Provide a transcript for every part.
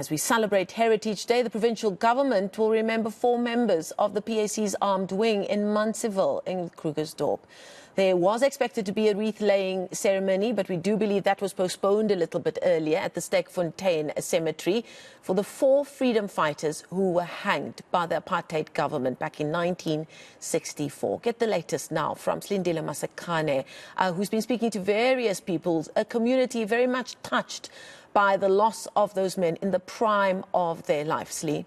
As we celebrate Heritage Day, the provincial government will remember 4 members of the PAC's armed wing in Munsieville in Krugersdorp. There was expected to be a wreath-laying ceremony, but we do believe that was postponed a little bit earlier at the Fontaine Cemetery for the 4 freedom fighters who were hanged by the apartheid government back in 1964. Get the latest now from Silindelo Masikane, who's been speaking to various people, a community very much touched by the loss of those men in the prime of their lives. Lee.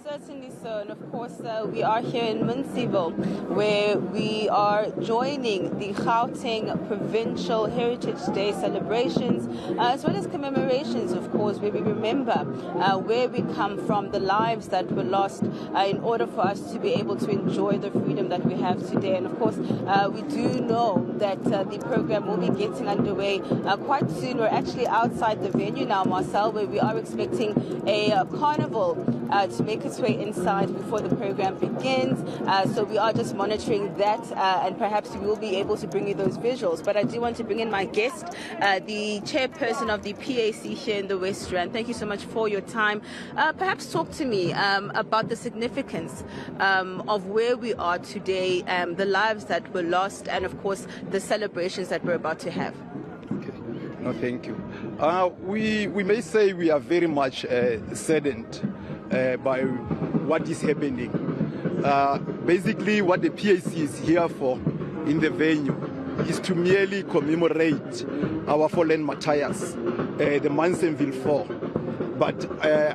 Certainly so, and of course we are here in Munsieville where we are joining the Gauteng Provincial Heritage Day celebrations as well as commemorations, of course, where we remember where we come from, the lives that were lost in order for us to be able to enjoy the freedom that we have today. And of course we do know that the program will be getting underway quite soon. We're actually outside the venue now, Marcel, where we are expecting a carnival to make its way inside before the program begins. So we are just monitoring that and perhaps we will be able to bring you those visuals. But I do want to bring in my guest, the chairperson of the PAC here in the West Rand. Thank you so much for your time. Perhaps talk to me about the significance of where we are today, the lives that were lost, and of course the celebrations that we're about to have. Okay. No, thank you. We may say we are very much saddened by what is happening. Basically, what the PAC is here for in the venue is to merely commemorate our fallen martyrs, the Munsieville 4. But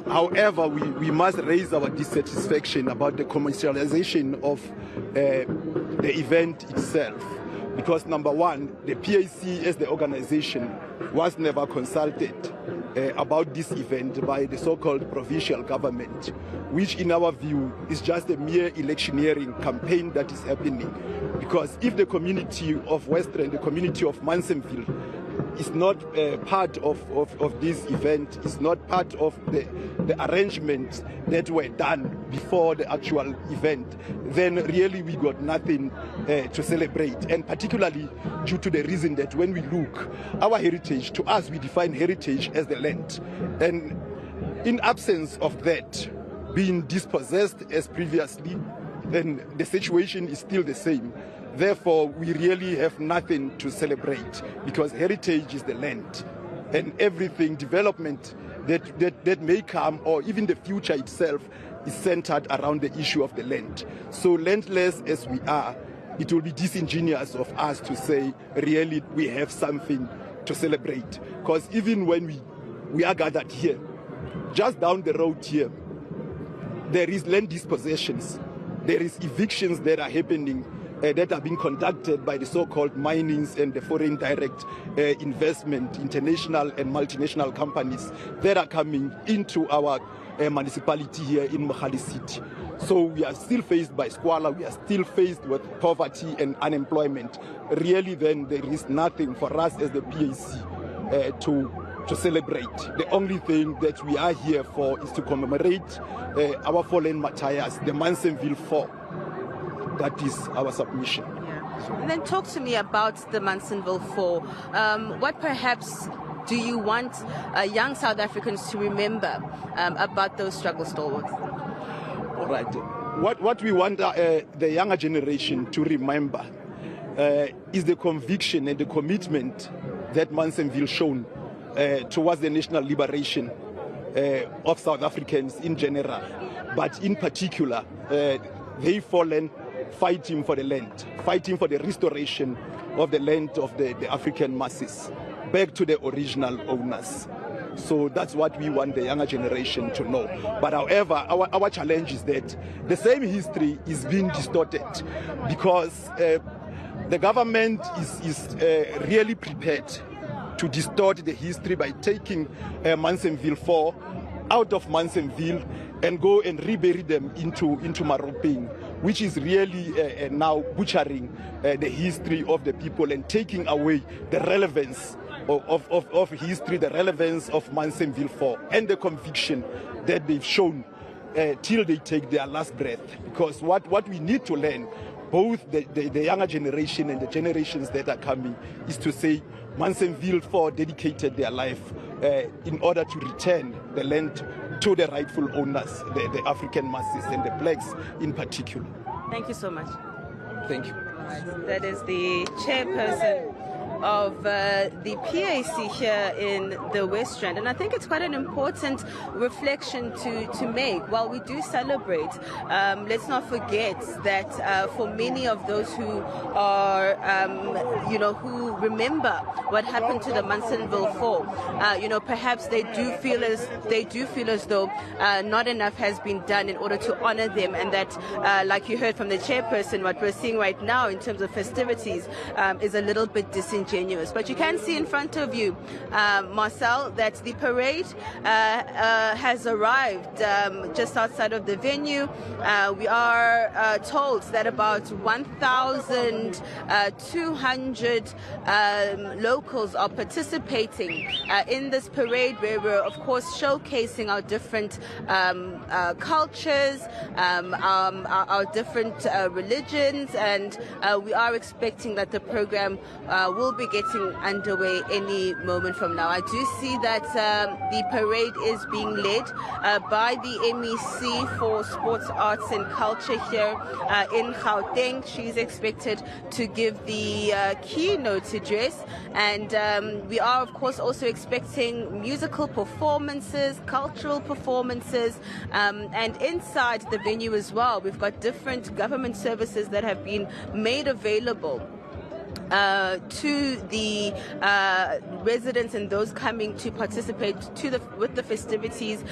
however, we must raise our dissatisfaction about the commercialization of the event itself. Because number one, the PAC as the organization was never consulted about this event by the so-called provincial government, which in our view is just a mere electioneering campaign that is happening. Because if the community of Western, the community of Munsieville, is not part of this event, is not part of the arrangements that were done before the actual event, then really we got nothing to celebrate. And particularly due to the reason that when we look, our heritage, to us we define heritage as the land. And in absence of that being dispossessed as previously, then the situation is still the same. Therefore, we really have nothing to celebrate because heritage is the land, and everything, development that may come, or even the future itself, is centered around the issue of the land. So landless as we are, it will be disingenuous of us to say really we have something to celebrate. Because even when we are gathered here, just down the road here, there is land dispossessions, there is evictions that are happening that are being conducted by the so-called minings and the foreign direct investment, international and multinational companies that are coming into our municipality here in Mogale City. So we are still faced by squalor, we are still faced with poverty and unemployment. Really then there is nothing for us as the PAC to celebrate. The only thing that we are here for is to commemorate our fallen martyrs, the Munsieville 4. That is our submission. Yeah. And then talk to me about the Munsieville 4. What perhaps do you want young South Africans to remember about those struggle stalwarts? All right. What we want the younger generation to remember is the conviction and the commitment that Munsieville shown towards the national liberation of South Africans in general, but in particular, they fallen fighting for the land, fighting for the restoration of the land of the African masses back to the original owners. So that's what we want the younger generation to know. But however, our challenge is that the same history is being distorted because the government is really prepared to distort the history by taking Munsieville 4 out of Munsieville and go and rebury them into Maropeng, which is really now butchering the history of the people and taking away the relevance of history, the relevance of Munsieville 4 and the conviction that they've shown till they take their last breath. Because what we need to learn both the younger generation and the generations that are coming, is to say Munsieville 4 dedicated their life in order to return the land to the rightful owners, the African masses and the blacks in particular. Thank you so much. Thank you. That is the chairperson of the PAC here in the West Rand, and I think it's quite an important reflection to make. While we do celebrate, let's not forget that for many of those who are, who remember what happened to the Munsieville 4, perhaps they do feel as though not enough has been done in order to honor them, and that, like you heard from the chairperson, what we're seeing right now in terms of festivities is a little bit disingenuous. But you can see in front of you, Marcel, that the parade has arrived just outside of the venue. We are told that about 1,200 locals are participating in this parade, where we're, of course, showcasing our different cultures, our different religions, and we are expecting that the program will be getting underway any moment from now. I do see that the parade is being led by the MEC for Sports, Arts and Culture here in Gauteng. She's expected to give the keynote address, and we are, of course, also expecting musical performances, cultural performances, and inside the venue as well, we've got different government services that have been made available to the residents and those coming to participate with the festivities.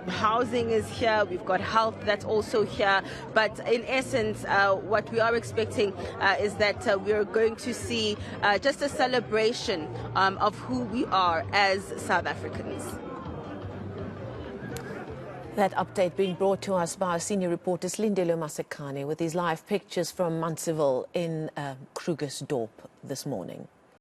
Housing is here, we've got health that's also here, but in essence what we are expecting is that we're going to see just a celebration of who we are as South Africans. That update being brought to us by our senior reporter Silindelo Masikane with these live pictures from Munsieville in Krugersdorp this morning.